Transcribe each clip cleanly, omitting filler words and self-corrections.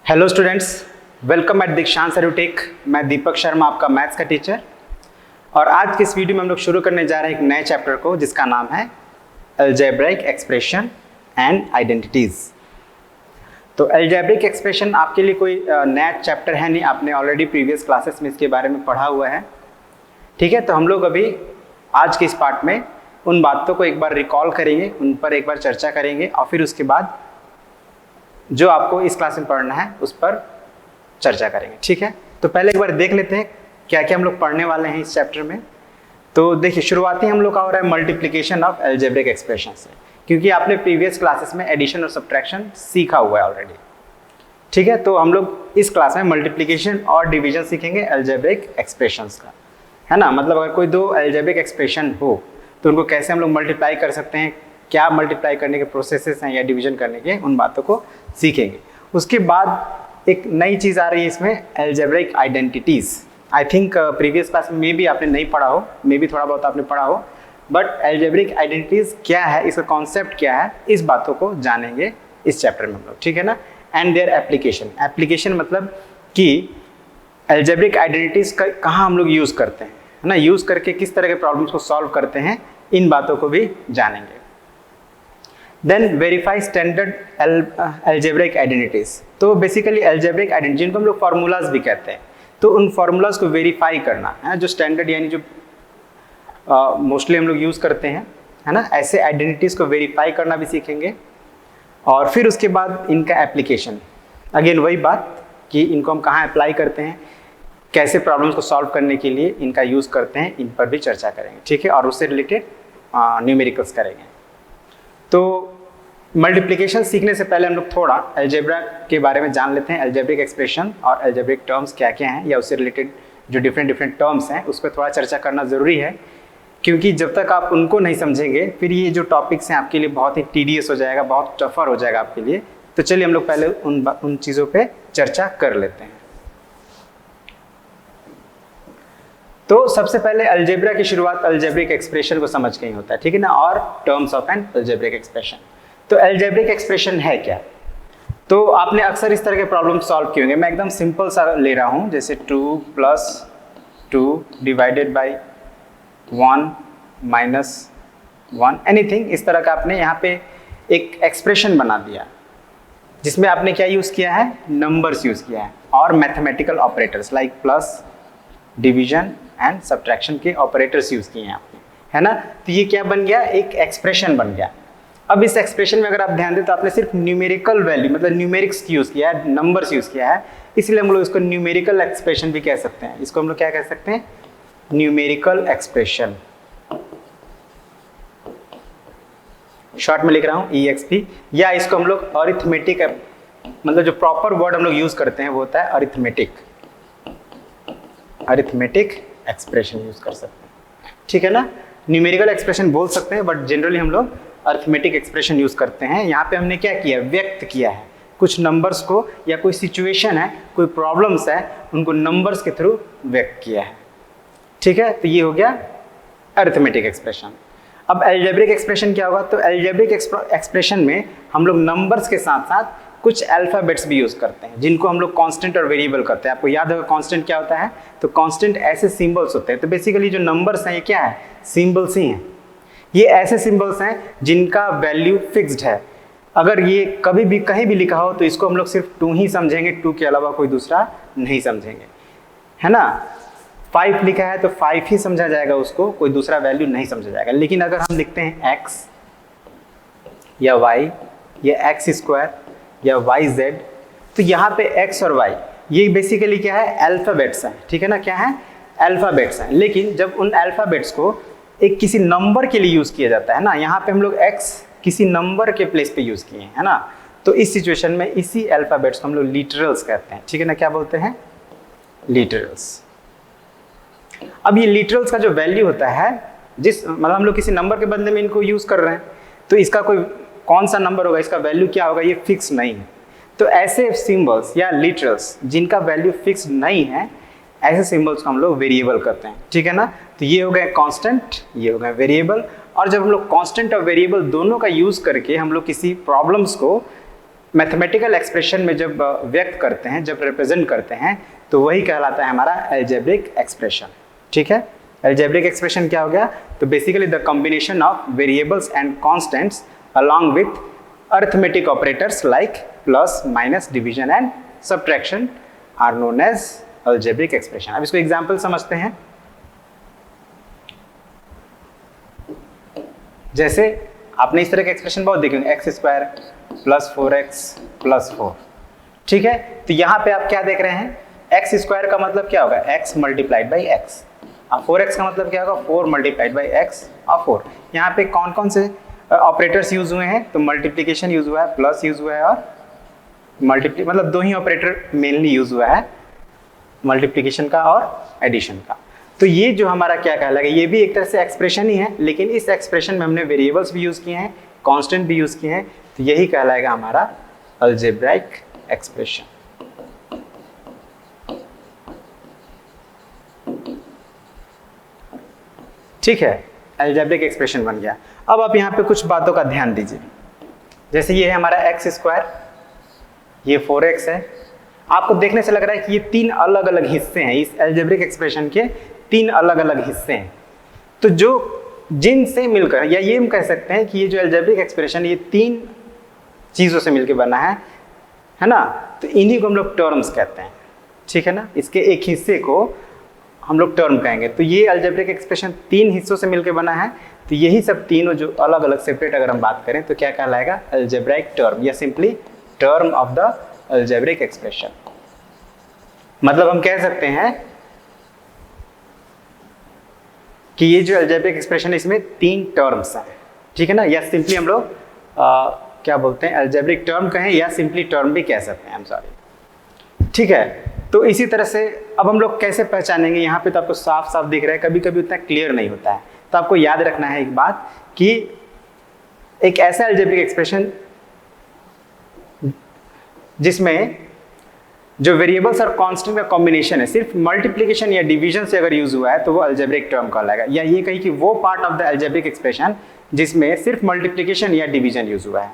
Hello students, welcome eight दीक्षांत edutech. मैं दीपक शर्मा, आपका मैथ्स का टीचर। और आज की इस वीडियो में हम लोग शुरू करने जा रहे हैं एक नए चैप्टर को जिसका नाम है अलजेब्रिक एक्सप्रेशन एंड आइडेंटिटीज़। तो अलजेब्रिक एक्सप्रेशन आपके लिए कोई नया चैप्टर है नहीं, आपने ऑलरेडी प्रीवियस क्लासेस में इसके बारे में पढ़ा हुआ है। ठीक है, तो हम लोग अभी आज के इस पार्ट में उन बातों को एक बार रिकॉल करेंगे, उन पर एक बार चर्चा करेंगे और फिर उसके बाद जो आपको इस क्लास में पढ़ना है उस पर चर्चा करेंगे। ठीक है, तो पहले एक बार देख लेते हैं क्या क्या हम लोग पढ़ने वाले हैं इस चैप्टर में। तो देखिए, शुरुआती हम लोग का हो रहा है मल्टीप्लिकेशन ऑफ अलजेब्रिक एक्सप्रेशन से, क्योंकि आपने प्रीवियस क्लासेस में एडिशन और सब्ट्रैक्शन सीखा हुआ है ऑलरेडी। ठीक है, तो हम लोग इस क्लास में मल्टीप्लिकेशन और डिवीजन सीखेंगे अलजेब्रिक एक्सप्रेशंस का, है ना। मतलब अगर कोई दो अलजेब्रिक एक्सप्रेशन हो तो उनको कैसे हम लोग मल्टीप्लाई कर सकते हैं, क्या मल्टीप्लाई करने के प्रोसेसेस हैं या डिवीजन करने के, उन बातों को सीखेंगे। उसके बाद एक नई चीज़ आ रही है इसमें, algebraic identities. I think previous class में भी आपने नहीं पढ़ा हो, मे भी थोड़ा बहुत आपने पढ़ा हो, बट अलजेब्रिक आइडेंटिटीज़ क्या है, इसका कॉन्सेप्ट क्या है, इस बातों को जानेंगे इस चैप्टर में हम लोग। ठीक है ना। एंड देयर एप्लीकेशन, एप्लीकेशन मतलब कि अलजेब्रिक आइडेंटिटीज़ का कहाँ हम लोग यूज़ करते हैं, है ना, यूज़ करके किस तरह के प्रॉब्लम्स को सॉल्व करते हैं, इन बातों को भी जानेंगे। Then verify standard algebraic identities. तो बेसिकली अलजेब्रिक आइडेंटिटी जिनको हम लोग फार्मूलाज भी कहते हैं, तो उन फार्मूलाज को वेरीफाई करना है, जो स्टैंडर्ड यानी जो मोस्टली हम लोग यूज़ करते हैं, है ना, ऐसे आइडेंटिटीज़ को वेरीफाई करना भी सीखेंगे। और फिर उसके बाद इनका एप्लीकेशन, अगेन वही बात कि इनको हम कहाँ अप्लाई करते हैं, कैसे प्रॉब्लम्स को सॉल्व करने के लिए इनका यूज़ करते हैं, इन पर भी चर्चा करेंगे। ठीक है, और उससे रिलेटेड न्यूमेरिकल्स करेंगे। तो मल्टीप्लिकेशन सीखने से पहले हम लोग थोड़ा अलजेब्रा के बारे में जान लेते हैं। अलजेब्रिक एक्सप्रेशन और अलजेब्रिक टर्म्स क्या क्या हैं, या उससे रिलेटेड जो डिफरेंट टर्म्स हैं उस पर थोड़ा चर्चा करना ज़रूरी है, क्योंकि जब तक आप उनको नहीं समझेंगे फिर ये जो टॉपिक्स हैं आपके लिए बहुत ही टीडियस हो जाएगा, बहुत टफर हो जाएगा आपके लिए। तो चलिए हम लोग पहले उन चीज़ों पर चर्चा कर लेते हैं। तो सबसे पहले अलजेब्रा की शुरुआत अलजेब्रिक एक्सप्रेशन को समझ के ही होता है, ठीक है ना, और terms of N algebraic expression. तो अलजेब्रिक एक्सप्रेशन है क्या, तो आपने अक्सर इस तरह के प्रॉब्लम सॉल्व किए होंगे। मैं एकदम सिंपल सा ले रहा हूँ, जैसे 2 + 2 डिवाइडेड बाई 1 - 1, एनीथिंग। इस तरह का आपने यहाँ पे एक एक्सप्रेशन बना दिया जिसमें आपने क्या यूज़ किया है, नंबर्स यूज़ किया है और mathematical operators like plus, division and subtraction के ऑपरेटर्स यूज़ किए हैं आपने, है ना। तो ये क्या बन गया, एक एक्सप्रेशन बन गया। अब इस एक्सप्रेशन में अगर आप ध्यान दें तो आपने सिर्फ न्यूमेरिकल वैल्यू मतलब न्यूमेरिक्स यूज़ किया है, नंबर्स यूज़ किया है, इसलिए हम लोग इसको न्यूमेरिकल एक्सप्रेशन भी कह सकते हैं। इसको हम लोग क्या कह सकते हैं, न्यूमेरिकल एक्सप्रेशन। शॉर्ट में लिख रहा हूँ EXP, या इसको हम लोग अरिथमेटिक, मतलब जो प्रॉपर वर्ड हम लोग यूज़ करते हैं वो होता है अरिथमेटिक एक्सप्रेशन यूज़ कर सकते हैं। ठीक है ना, न्यूमेरिकल एक्सप्रेशन बोल सकते हैं, बट जनरली हम लोग अरिथमेटिक एक्सप्रेशन यूज़ करते हैं। यहाँ पे हमने क्या किया, व्यक्त किया है कुछ नंबर्स को, या कोई सिचुएशन है, कोई प्रॉब्लम्स है, उनको नंबर्स के थ्रू व्यक्त किया है। ठीक है, तो ये हो गया अरिथमेटिक एक्सप्रेशन। अब अलजेब्रिक एक्सप्रेशन क्या होगा, तो अलजेब्रिक एक्सप्रेशन में हम लोग नंबर्स के साथ साथ कुछ अल्फ़ाबेट्स भी यूज़ करते हैं, जिनको हम लोग कांस्टेंट और वेरिएबल करते हैं। आपको याद होगा कांस्टेंट क्या होता है, तो कांस्टेंट ऐसे सिंबल्स होते हैं। तो बेसिकली जो नंबर्स हैं ये क्या है, सिंबल्स ही हैं। ये ऐसे सिंबल्स हैं जिनका वैल्यू फिक्स्ड है। अगर ये कभी भी कहीं भी लिखा हो तो इसको हम लोग सिर्फ 2 ही समझेंगे, 2 के अलावा कोई दूसरा नहीं समझेंगे, है ना। 5 लिखा है तो 5 ही समझा जाएगा, उसको कोई दूसरा वैल्यू नहीं समझा जाएगा। लेकिन अगर हम लिखते हैं x या y या x² या YZ, तो यहाँ पे x और y ये बेसिकली क्या है, अल्फ़ाबेट्स हैं। ठीक है ना, क्या है, अल्फ़ाबेट्स हैं। लेकिन जब उन अल्फ़ाबेट्स को एक किसी नंबर के लिए यूज़ किया जाता है ना, यहाँ पे हम लोग x किसी नंबर के प्लेस पे यूज़ किए हैं, है ना, तो इस सिचुएशन में इसी अल्फ़ाबेट्स को हम लोग लिटरल्स कहते हैं। ठीक है ना, क्या बोलते हैं, लिटरल्स। अब ये लिटरल्स का जो वैल्यू होता है, जिस मतलब हम लोग किसी नंबर के बदले में इनको यूज़ कर रहे हैं, तो इसका कोई कौन सा नंबर होगा, इसका वैल्यू क्या होगा, ये फिक्स नहीं है। तो ऐसे सिंबल्स या लिटरल्स जिनका वैल्यू फिक्स नहीं है, ऐसे सिंबल्स को हम लोग वेरिएबल करते हैं। ठीक है ना, तो ये हो गए कांस्टेंट, ये हो गए वेरिएबल। और जब हम लोग कांस्टेंट और वेरिएबल दोनों का यूज़ करके हम लोग किसी प्रॉब्लम्स को मैथमेटिकल एक्सप्रेशन में जब व्यक्त करते हैं, जब रिप्रेजेंट करते हैं, तो वही कहलाता है हमारा अलजेब्रिक एक्सप्रेशन। ठीक है, अलजेब्रिक एक्सप्रेशन क्या हो गया? तो basically the combination of variables and constants along with arithmetic operators like plus, minus, division and subtraction are known as algebraic expression. अब इसको एग्जाम्पल समझते हैं। जैसे आपने इस तरह के एक्सप्रेशन बहुत देखे होंगे, x square plus 4x plus 4। ठीक है, तो यहाँ पे आप क्या देख रहे हैं? एक्स स्क्वायर का मतलब क्या होगा? x multiplied by x. अब 4x का मतलब क्या होगा? 4 मल्टीप्लाइड बाई एक्स और 4। यहाँ पे कौन कौन से ऑपरेटर्स यूज हुए हैं? तो मल्टीप्लीकेशन यूज हुआ है, प्लस यूज हुआ है और मतलब दो ही ऑपरेटर मेनली यूज हुआ है, मल्टीप्लीकेशन का और एडिशन का। तो ये जो हमारा क्या कहलाएगा, ये भी एक तरह से एक्सप्रेशन ही है, लेकिन इस एक्सप्रेशन में हमने वेरिएबल्स भी यूज किए हैं, कांस्टेंट भी यूज किए हैं, तो यही कहलाएगा हमारा अलजेब्राइक एक्सप्रेशन। ठीक है, अलजेब्रिक एक्सप्रेशन बन गया। अब आप यहाँ पे कुछ बातों का ध्यान दीजिए। जैसे ये है हमारा एक्स स्क्वायर, ये 4x है। आपको देखने से लग रहा है कि ये तीन अलग अलग हिस्से हैं, इस अलजेब्रिक एक्सप्रेशन के तीन अलग अलग हिस्से हैं। तो जो जिनसे मिलकर, या ये हम कह सकते हैं कि ये जो अलजेब्रिक एक्सप्रेशन ये तीन चीज़ों से मिलकर बना है ना, तो इन्हीं को हम लोग टर्म्स कहते हैं। ठीक है ना, इसके एक हिस्से को हम लोग टर्म कहेंगे। तो ये अलजेब्रिक एक्सप्रेशन तीन हिस्सों से मिलकर बना है, तो यही सब तीनों जो अलग अलग सेपरेट अगर हम बात करें तो क्या कहलाएगा? अलजेब्राइक टर्म, या simply term of the algebraic expression. मतलब हम कह सकते हैं कि ये जो अलजेब्रिक एक्सप्रेशन है इसमें तीन टर्म्स हैं। ठीक है ना, या सिंपली हम लोग क्या बोलते हैं, अलजेब्रिक टर्म कहें या सिंपली टर्म भी कह सकते हैं, आई एम सॉरी। ठीक है, तो इसी तरह से अब हम लोग कैसे पहचानेंगे? यहाँ पे तो आपको साफ साफ दिख रहा है, कभी कभी उतना क्लियर नहीं होता है। तो आपको याद रखना है एक बात कि एक ऐसा अलजेब्रिक एक्सप्रेशन जिसमें जो वेरिएबल्स और कांस्टेंट का कॉम्बिनेशन है, सिर्फ मल्टीप्लिकेशन या डिवीजन से अगर यूज हुआ है तो वो अलजेब्रिक टर्म कहलाएगा। या ये कही कि वो part of the algebraic expression जिसमें सिर्फ मल्टीप्लिकेशन या डिवीजन यूज हुआ है।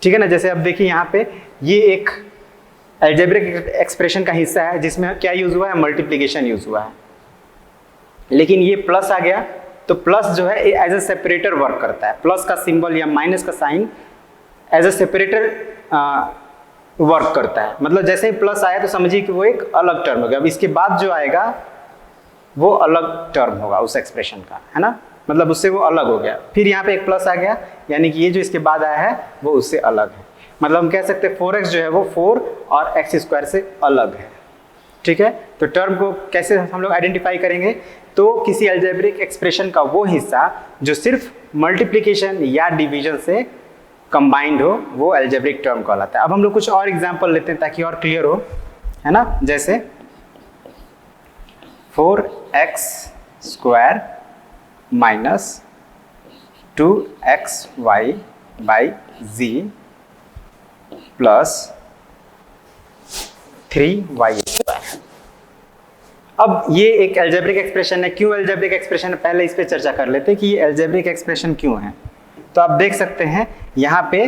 ठीक है ना, जैसे अब देखिए यहाँ पे ये एक अलजेब्रिक एक्सप्रेशन का हिस्सा है जिसमें क्या यूज हुआ है? मल्टीप्लिकेशन यूज हुआ है। लेकिन ये प्लस आ गया, तो प्लस जो है एज ए सेपरेटर वर्क करता है। प्लस का सिंबल या माइनस का sign as a separator work करता है। मतलब जैसे ही प्लस आया तो समझिए कि वो एक अलग टर्म हो गया। अब इसके बाद जो आएगा वो अलग टर्म होगा उस एक्सप्रेशन का, है ना, मतलब उससे वो अलग हो गया। फिर यहाँ पे एक प्लस आ गया, यानी कि ये जो इसके बाद आया है वो उससे अलग है। मतलब हम कह सकते हैं 4x जो है वो 4 और x स्क्वायर से अलग है। ठीक है, तो टर्म को कैसे हम लोग आइडेंटिफाई करेंगे? तो किसी अलजेब्रिक एक्सप्रेशन का वो हिस्सा जो सिर्फ मल्टीप्लिकेशन या डिवीजन से कंबाइंड हो वो अलजेब्रिक टर्म कहलाता है। अब हम लोग कुछ और एग्जांपल लेते हैं ताकि और क्लियर हो, है ना। जैसे 4x square minus 2xy by z plus 3y square. अब ये एक अलजेब्रिक एक्सप्रेशन है। क्यों अलजेब्रिक एक्सप्रेशन है, पहले इस पे चर्चा कर लेते हैं कि ये अलजेब्रिक एक्सप्रेशन क्यों है। तो आप देख सकते हैं यहाँ पे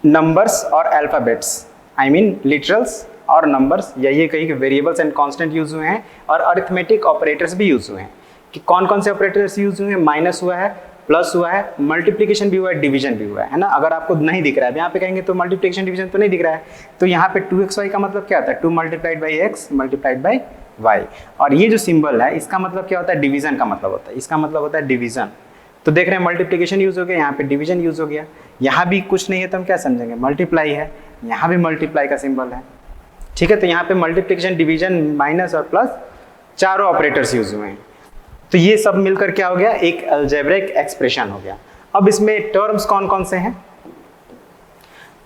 नंबर्स और अल्फाबेट्स, आई मीन लिटरल्स और नंबर्स, या ये कहीं कि वेरिएबल्स एंड कांस्टेंट यूज हुए हैं, और अरिथमेटिक ऑपरेटर्स भी यूज हुए हैं। कि कौन कौन से ऑपरेटर्स यूज हुए हैं? माइनस हुआ है, प्लस हुआ है, मल्टीप्लिकेशन भी हुआ है, डिवीजन भी हुआ है ना। अगर आपको नहीं दिख रहा है, यहाँ पे कहेंगे तो मल्टीप्लिकेशन डिवीजन तो नहीं दिख रहा है, तो यहाँ पे 2xy का मतलब क्या होता है? 2 multiplied by x multiplied by y. और ये जो सिंबल है इसका मतलब क्या होता है? डिवीजन का मतलब होता है, इसका मतलब होता है डिवीजन। तो देख रहे हैं मल्टीप्लिकेशन यूज हो गया, यहाँ पे डिवीजन यूज हो गया। यहाँ भी कुछ नहीं है तो हम क्या समझेंगे? मल्टीप्लाई है, यहाँ भी मल्टीप्लाई का सिंबल है। ठीक है, तो यहाँ पे मल्टीप्लिकेशन, डिवीजन, माइनस और प्लस चारों ऑपरेटर्स यूज हुए हैं। तो ये सब मिलकर क्या हो गया? एक अलजेब्रिक एक्सप्रेशन हो गया। अब इसमें टर्म्स कौन कौन से हैं?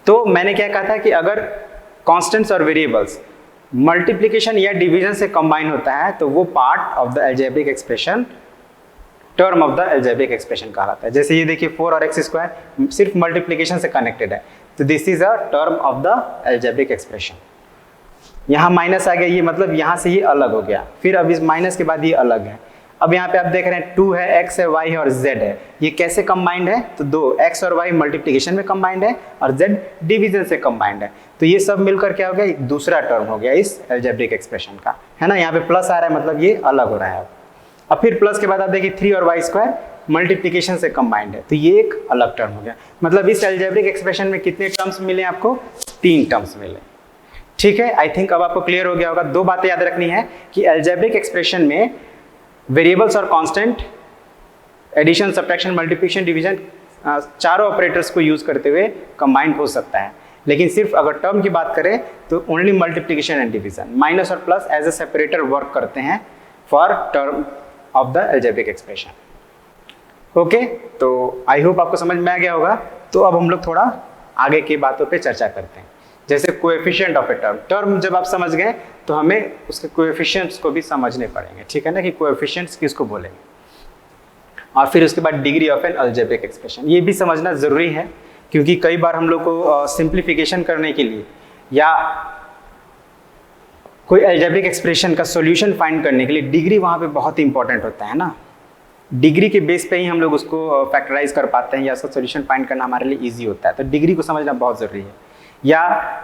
तो मैंने क्या कहा था कि अगर कांस्टेंट्स और वेरिएबल्स मल्टीप्लिकेशन या डिवीजन से कंबाइन होता है तो वो part of the algebraic expression, term of the algebraic expression कहलाता है। जैसे ये देखिए 4 और x स्क्वायर सिर्फ मल्टीप्लिकेशन से कनेक्टेड है, तो this is a term of the algebraic expression. यहाँ माइनस आ गया, ये मतलब यहाँ से ये अलग हो गया, फिर अब इस माइनस के बाद ये अलग है। अब यहाँ पे आप देख रहे हैं 2 है, x है, y है और z है। ये कैसे कंबाइंड है? तो दो x और y मल्टीप्लिकेशन में कंबाइंड है और z डिवीजन से कंबाइंड है। तो ये सब मिलकर क्या हो गया? एक दूसरा टर्म हो गया इस अलजेब्रिक एक्सप्रेशन का, है ना। यहाँ पे प्लस आ रहा है, मतलब ये अलग हो रहा है। अब फिर प्लस के बाद आप देखिए 3 और y² मल्टीप्लिकेशन से कंबाइंड है, तो ये एक अलग टर्म हो गया। मतलब इस अलजेब्रिक एक्सप्रेशन में कितने टर्म्स मिले आपको? 3 टर्म्स मिले। ठीक है, आई थिंक अब आपको क्लियर हो गया होगा। दो बातें याद रखनी है कि अलजेब्रिक एक्सप्रेशन में वेरिएबल्स और constant, addition, subtraction, multiplication, division, चारों ऑपरेटर्स को यूज करते हुए कंबाइंड हो सकता है। लेकिन सिर्फ अगर टर्म की बात करें तो only multiplication and division, minus और plus as a separator work करते हैं for term of the algebraic expression. Okay, तो आई होप आपको समझ में आ गया होगा। तो अब हम लोग थोड़ा आगे की बातों पे चर्चा करते हैं। जैसे कोएफिशिएंट ऑफ ए टर्म जब आप समझ गए तो हमें उसके कोएफिशिएंट्स को भी समझने पड़ेंगे, ठीक है ना, कि कोएफिशिएंट्स किसको बोलेंगे। और फिर उसके बाद degree of N algebraic expression, ये भी समझना ज़रूरी है, क्योंकि कई बार हम लोग को सिंप्लीफिकेशन करने के लिए या कोई अलजेब्रिक एक्सप्रेशन का सॉल्यूशन फाइंड करने के लिए डिग्री वहाँ पे बहुत इंपॉर्टेंट होता है ना। डिग्री के बेस पे ही हम लोग उसको फैक्टराइज कर पाते हैं या उसका सॉल्यूशन फाइंड करना हमारे लिए इजी होता है। तो डिग्री को समझना बहुत ज़रूरी है। या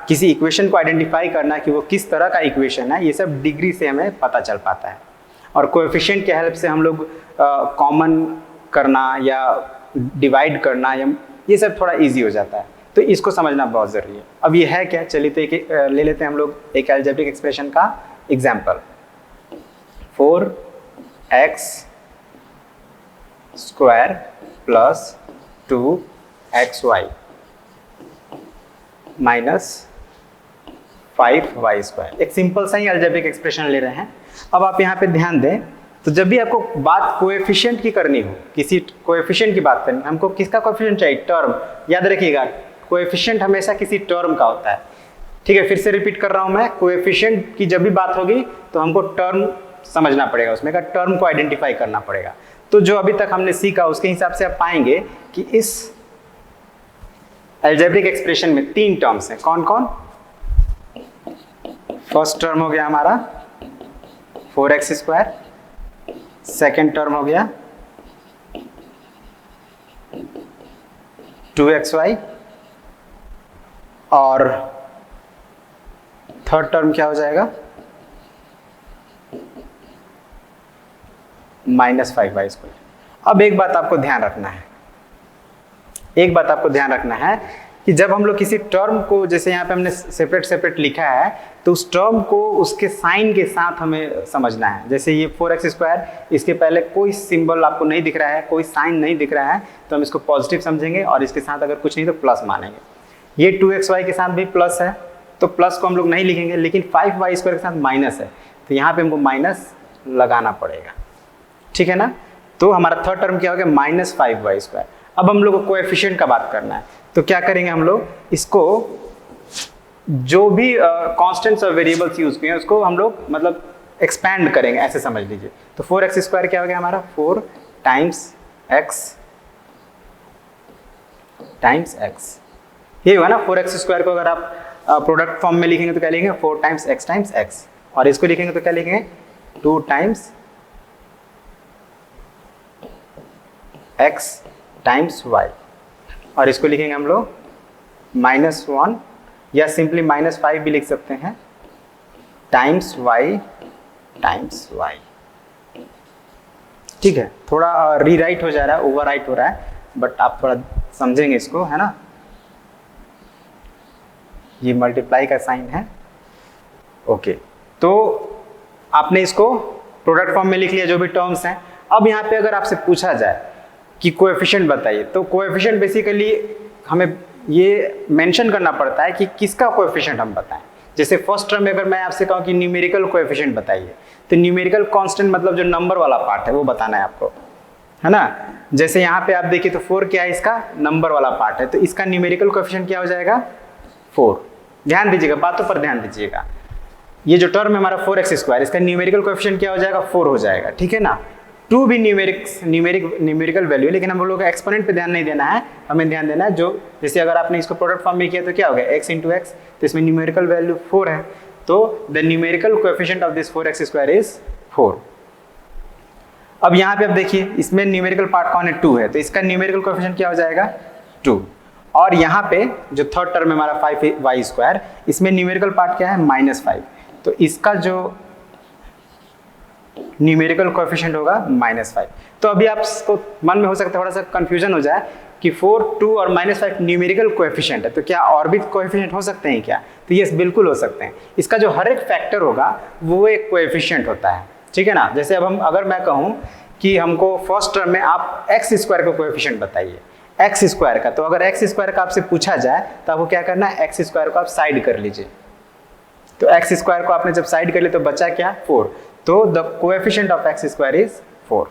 किसी इक्वेशन को आइडेंटिफाई करना कि वो किस तरह का इक्वेशन है, ये सब डिग्री से हमें पता चल पाता है। और कोएफिशिएंट के हेल्प से हम लोग कॉमन करना या डिवाइड करना या ये सब थोड़ा इजी हो जाता है। तो इसको समझना बहुत ज़रूरी है। अब ये है क्या, चलिए तो एक ले लेते हैं हम लोग एक अलजेब्रिक एक्सप्रेशन का example. 4x square plus 2xy minus 5y square, एक सिंपल सा ही अलजेब्रिक एक्सप्रेशन ले रहे हैं। अब आप यहाँ पे ध्यान दें, तो जब भी आपको बात कोएफिशिएंट की करनी हो, किसी कोएफिशिएंट की बात करनी, हमको किसका कोएफिशिएंट चाहिए? टर्म। याद रखिएगा, कोएफिशिएंट हमेशा किसी टर्म का होता है। ठीक है, फिर से रिपीट कर रहा हूँ मैं, कोएफिशिएंट की जब भी बात होगी तो हमको टर्म समझना पड़ेगा, उसमें का टर्म को आइडेंटिफाई करना पड़ेगा। तो जो अभी तक हमने सीखा उसके हिसाब से आप पाएंगे कि इस अलजेब्रिक एक्सप्रेशन में 3 टर्म्स हैं। कौन कौन? फर्स्ट टर्म हो गया हमारा 4x स्क्वायर, सेकेंड टर्म हो गया 2xy और थर्ड टर्म क्या हो जाएगा? -5y square. अब एक बात आपको ध्यान रखना है, कि जब हम लोग किसी टर्म को, जैसे यहाँ पे हमने सेपरेट लिखा है, तो उस टर्म को उसके साइन के साथ हमें समझना है। जैसे ये 4x स्क्वायर, इसके पहले कोई सिंबल आपको नहीं दिख रहा है, कोई साइन नहीं दिख रहा है, तो हम इसको पॉजिटिव समझेंगे और इसके साथ अगर कुछ नहीं तो प्लस मानेंगे। ये 2xy के साथ भी प्लस है, तो प्लस को हम लोग नहीं लिखेंगे, लेकिन 5y स्क्वायर के साथ माइनस है, तो यहाँ पे हमको माइनस लगाना पड़ेगा। ठीक है ना। तो हमारा थर्ड टर्म क्या हो गया? -5y square. अब हम लोग को कोएफिशिएंट का बात करना है, तो क्या करेंगे हम लोग? इसको जो भी कांस्टेंट्स और वेरिएबल्स यूज किए हैं उसको हम लोग मतलब एक्सपैंड करेंगे, ऐसे समझ लीजिए। तो 4x स्क्वायर क्या हो गया हमारा? 4 टाइम्स x, ये हुआ ना। 4x स्क्वायर को अगर आप प्रोडक्ट फॉर्म में लिखेंगे तो क्या लिखेंगे? 4 टाइम्स x, और इसको लिखेंगे तो क्या लिखेंगे? 2 टाइम्स x टाइम्स y, और इसको लिखेंगे हम लोग -1 या सिंपली -5 भी लिख सकते हैं, टाइम्स y। ठीक है, थोड़ा रीराइट हो जा रहा है, ओवरराइट हो रहा है, बट आप थोड़ा समझेंगे इसको, है ना। ये मल्टीप्लाई का साइन है। ओके, तो आपने इसको प्रोडक्ट फॉर्म में लिख लिया जो भी टर्म्स हैं। अब यहाँ पे अगर आपसे पूछा जाए कि कोएफिशिएंट बताइए, तो कोएफिशिएंट बेसिकली हमें ये मेंशन करना पड़ता है कि किसका कोएफिशिएंट हम बताएं। जैसे फर्स्ट टर्म में अगर मैं आपसे कहूँ कि न्यूमेरिकल कोएफिशिएंट बताइए, तो न्यूमेरिकल कांस्टेंट मतलब जो नंबर वाला पार्ट है वो बताना है आपको, है ना। जैसे यहाँ पे आप देखिए तो 4 क्या है? इसका नंबर वाला पार्ट है, तो इसका न्यूमेरिकल कोएफिशिएंट क्या हो जाएगा? 4। ध्यान दीजिएगा, बातों पर ध्यान दीजिएगा। ये जो टर्म है हमारा 4x स्क्वायर, इसका न्यूमेरिकल कोएफिशिएंट क्या हो जाएगा? 4 हो जाएगा, ठीक है ना। 2 भी न्यूमेरिकल वैल्यू, लेकिन हम लोग एक्सपोनेंट पे ध्यान नहीं देना है, हमें ध्यान देना है जो, जैसे अगर आपने इसको प्रोडक्ट फॉर्म में किया तो क्या हो गया? x इंटू एक्स, तो इसमें न्यूमेरिकल वैल्यू 4 है, तो the numerical coefficient of this 4x square is 4। अब यहाँ पे अब देखिए इसमें न्यूमेरिकल पार्ट कौन है, 2 है, तो इसका न्यूमेरिकल कोएफिशिएंट क्या हो जाएगा 2। और यहाँ पे जो थर्ड टर्म है हमारा 5y², इसमें न्यूमेरिकल पार्ट क्या है -5, तो इसका जो न्यूमेरिकल कोएफिशिएंट होगा -5। तो अभी आपको मन में हो सकता है थोड़ा सा कंफ्यूजन हो जाए कि 4, 2 और -5 न्यूमेरिकल कोएफिशिएंट है, तो क्या और भी कोएफिशिएंट हो सकते हैं क्या? तो यस, बिल्कुल हो सकते हैं। इसका जो हर एक फैक्टर होगा वो एक कोएफिशिएंट होता है, ठीक है ना। जैसे अब अगर मैं कहूँ कि हमको फर्स्ट टर्म में आप x² का कोएफिशिएंट बताइए, x² का, तो अगर x² का आपसे पूछा जाए तो आपको क्या करना है, x² को आप साइड कर लीजिए। तो x² को आपने जब साइड कर लिया तो बचा क्या, 4, तो the coefficient of x² is 4,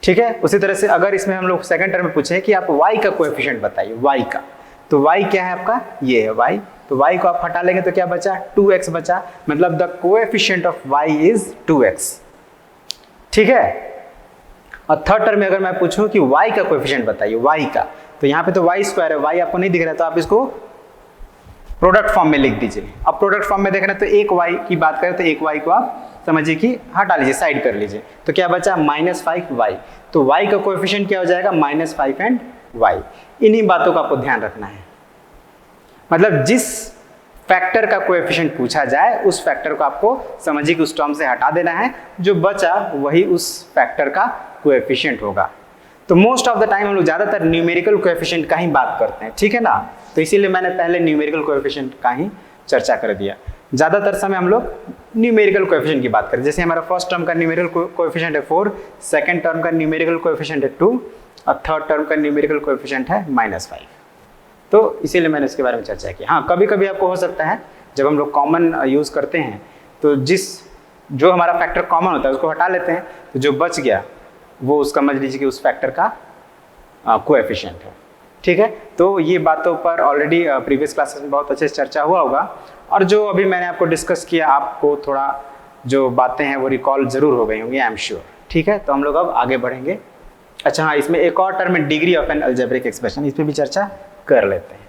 ठीक है। उसी तरह से अगर इसमें हम लोग सेकंड टर्म में पूछे कि आप y का कोएफिशिएंट बताइए, y का, तो y क्या है आपका, ये है y, तो y को आप हटा लेंगे तो क्या बचा, 2x बचा, मतलब the coefficient of y is 2x, ठीक है। और थर्ड टर्म में अगर मैं पूछूं कि y का कोएफिशिएंट बताइए, y का, तो यहाँ पे तो y² है, y आपको नहीं दिख रहा है, तो आप इसको प्रोडक्ट फॉर्म में लिख दीजिए। अब प्रोडक्ट फॉर्म में देखना है तो एक y की बात करें तो एक y को आप समझिए कि हटा लीजिए, साइड कर लीजिए, तो क्या बचा -5y, तो y का कोएफिशिएंट क्या हो जाएगा, -5 एंड y। इन्हीं बातों का आपको ध्यान रखना है, मतलब जिस फैक्टर का कोएफिशिएंट पूछा जाए उस फैक्टर को आपको समझिए कि उस टर्म से हटा देना है, जो बचा वही उस फैक्टर का कोएफिशिएंट होगा। तो मोस्ट ऑफ द टाइम हम लोग ज़्यादातर न्यूमेरिकल कोएफिशिएंट का ही बात करते हैं, ठीक है ना, तो इसीलिए मैंने पहले न्यूमेरिकल कोएफिशिएंट का ही चर्चा कर दिया। ज़्यादातर समय हम लोग न्यूमेरिकल कोएफिशिएंट की बात करें, जैसे हमारा फर्स्ट टर्म का न्यूमेरिकल कोएफिशिएंट है 4, सेकंड टर्म का न्यूमेरिकल कोएफिशिएंट है 2 और थर्ड टर्म का न्यूमेरिकल कोएफिशिएंट है -5, तो इसीलिए मैंने इसके बारे में चर्चा की। हाँ, कभी कभी आपको हो सकता है जब हम लोग कॉमन यूज़ करते हैं तो जो हमारा फैक्टर कॉमन होता है उसको हटा लेते हैं, तो जो बच गया वो समझ लीजिए कि उस फैक्टर का कोएफिशिएंट है, ठीक है। तो ये बातों पर ऑलरेडी प्रीवियस क्लासेस में बहुत अच्छे से चर्चा हुआ होगा, और जो अभी मैंने आपको डिस्कस किया आपको थोड़ा जो बातें हैं वो रिकॉल जरूर हो गई होंगी, आई एम श्योर, ठीक है। तो हम लोग अब आगे बढ़ेंगे। अच्छा हाँ, इसमें एक और टर्म है degree of N algebraic expression, इस पर भी चर्चा कर लेते हैं।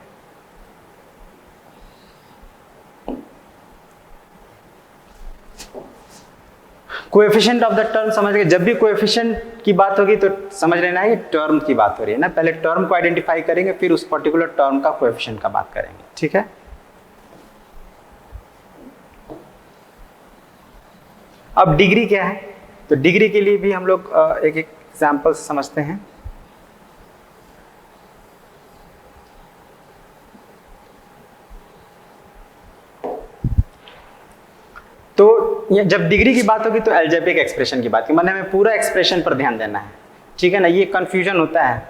कोएफिशिएंट ऑफ द टर्म समझ गए, जब भी कोएफिशिएंट की बात होगी तो समझ लेना है ये टर्म की बात हो रही है ना, पहले टर्म को आइडेंटिफाई करेंगे फिर उस पर्टिकुलर टर्म का कोएफिशिएंट का बात करेंगे, ठीक है। अब डिग्री क्या है, तो डिग्री के लिए भी हम लोग एक एग्जाम्पल समझते हैं। तो जब डिग्री की बात होगी तो अलजेब्रिक एक्सप्रेशन की बात की, मतलब हमें पूरा एक्सप्रेशन पर ध्यान देना है, ठीक है ना, ये कंफ्यूजन होता है।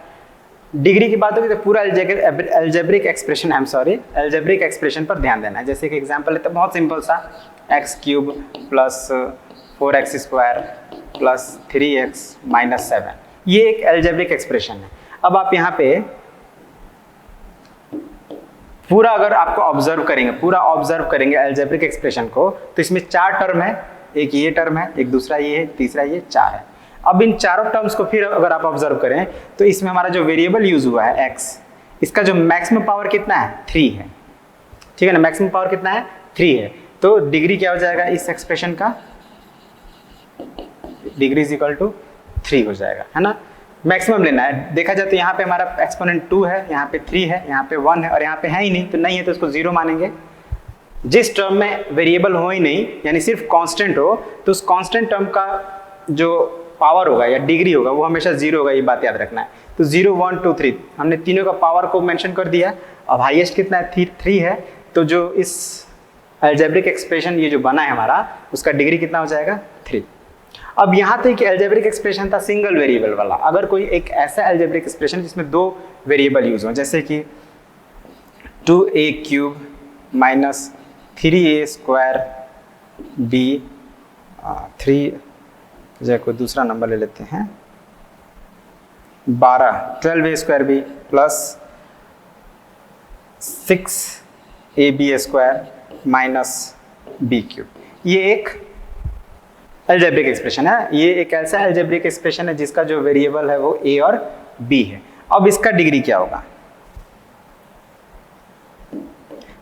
डिग्री की बात होगी तो पूरा algebraic expression, I am sorry, algebraic expression पर ध्यान देना है। जैसे एक एग्जांपल लेते हैं बहुत सिंपल सा, x³ + 4x² + 3x - 7, ये एक अलजेब्रिक एक्सप्रेशन है। अब आप यहाँ पे पूरा अगर आपको ऑब्जर्व करेंगे, पूरा ऑब्जर्व करेंगे अलजेब्रिक एक्सप्रेशन को, तो इसमें 4 टर्म है, एक ये टर्म है, एक दूसरा ये है, तीसरा ये, 4 है। अब इन चारों टर्म्स को फिर अगर आप ऑब्जर्व करें तो इसमें हमारा जो वेरिएबल यूज हुआ है x, इसका जो मैक्सिमम पावर कितना है, 3 है, ठीक है ना, मैक्सिमम पावर कितना है, 3 है। तो डिग्री क्या हो जाएगा इस एक्सप्रेशन का, डिग्री इज इक्वल टू 3 हो जाएगा, है ना। मैक्सिमम लेना है, देखा जाए तो यहाँ पे हमारा एक्सपोनेंट 2 है, यहाँ पे 3 है, यहाँ पे 1 है और यहाँ पे है ही नहीं, तो नहीं है तो उसको 0 मानेंगे। जिस टर्म में वेरिएबल हो ही नहीं, यानी सिर्फ कांस्टेंट हो, तो उस कांस्टेंट टर्म का जो पावर होगा या डिग्री होगा वो हमेशा 0 होगा, ये बात याद रखना है। तो 0, 1, 2, 3 हमने तीनों का पावर को मेंशन कर दिया। अब हाईएस्ट कितना है, 3 है, तो जो इस अलजेब्रिक एक्सप्रेशन ये जो बना है हमारा, उसका डिग्री कितना हो जाएगा, 3। अब यहाँ तक अलजेब्रिक एक्सप्रेशन था सिंगल वेरिएबल वाला। अगर कोई एक ऐसा अलजेब्रिक एक्सप्रेशन जिसमें 2 वेरिएबल यूज हो, जैसे कि 2a³ - 3a² b 3, जैसे कोई दूसरा नंबर ले लेते हैं, 12a² b + 6ab² - b³, ये एक अलजेब्रिक एक्सप्रेशन है। ये एक ऐसा अलजेब्रिक एक्सप्रेशन है जिसका जो वेरिएबल है वो a और b है। अब इसका डिग्री क्या होगा,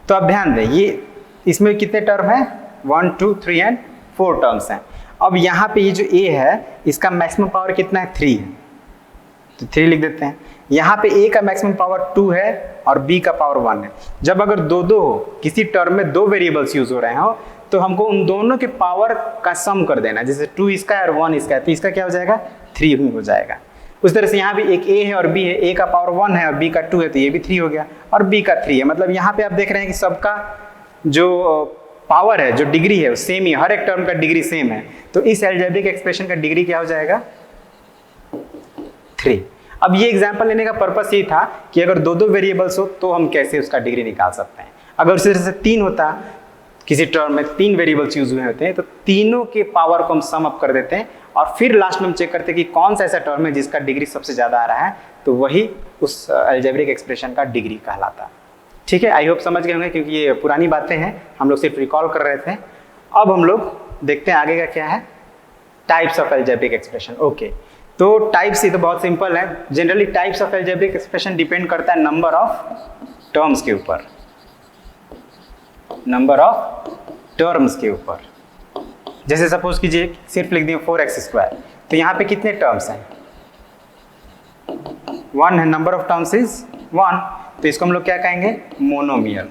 तो आप ध्यान दें, ये इसमें कितने टर्म है, 1, 2, 3 एंड 4 टर्म्स हैं। अब यहाँ पे ये जो a है इसका मैक्सिमम पावर कितना है, 3 है, तो 3 लिख देते हैं। यहाँ पे a का मैक्सिमम पावर 2 है और b का पावर 1 है। जब अगर दो हो, किसी टर्म में 2 वेरिएबल्स यूज हो रहे हो, तो हमको उन दोनों के पावर का सम कर देना, जैसे 2 इसका है और 1 इसका है, तो इसका क्या हो जाएगा, 3 ही हो जाएगा। उस तरह से यहाँ भी एक a है और b है, a का पावर 1 है और b का 2 है, तो ये भी 3 हो गया और b का 3 है। मतलब यहाँ पे आप देख रहे हैं कि सबका जो पावर है, जो डिग्री है, सेम ही, हर एक टर्म का डिग्री सेम है। तो इस अलजेब्रिक एक्सप्रेशन का डिग्री क्या हो जाएगा, 3। अब ये एग्जांपल लेने का पर्पस ये था कि अगर 2 वेरिएबल्स हो तो हम कैसे उसका डिग्री निकाल सकते हैं। अगर उसी तरह से 3 होता, किसी टर्म में 3 वेरिएबल्स यूज हुए होते हैं, तो तीनों के पावर को हम सम अप कर देते हैं और फिर लास्ट में हम चेक करते हैं कि कौन सा ऐसा टर्म है जिसका डिग्री सबसे ज़्यादा आ रहा है, तो वही उस अलजेब्रिक एक्सप्रेशन का डिग्री कहलाता। ठीक है, आई होप समझ गए होंगे, क्योंकि ये पुरानी बातें हैं, हम लोग सिर्फ रिकॉल कर रहे थे। अब हम लोग देखते हैं आगे का क्या है, types of algebraic expression. Okay, तो टाइप्स ही तो बहुत सिंपल है। Generally types of algebraic expression depend करता है नंबर ऑफ टर्म्स के ऊपर, नंबर ऑफ टर्म्स के ऊपर। जैसे सपोज कीजिए सिर्फ लिख दिए 4x², तो यहाँ पे कितने टर्म्स हैं, 1 है, नंबर ऑफ टर्म्स इज 1, तो इसको हम लोग क्या कहेंगे, मोनोमियल।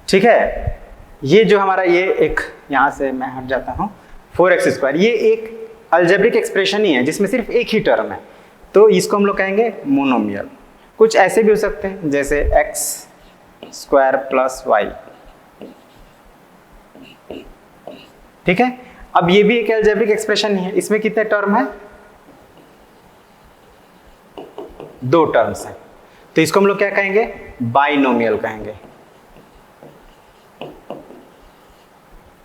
ठीक है, ये जो हमारा ये एक, यहां से मैं हट जाता हूं, 4x², ये एक अलजेब्रिक एक्सप्रेशन ही है जिसमें सिर्फ एक ही टर्म है, तो इसको हम लोग कहेंगे मोनोमियल। कुछ ऐसे भी हो सकते हैं जैसे x² + y। ठीक है, अब ये भी एक अलजेब्रिक एक्सप्रेशन ही है, इसमें कितने टर्म है, 2 टर्म्स हैं, तो इसको हम लोग क्या कहेंगे, बाइनोमियल कहेंगे।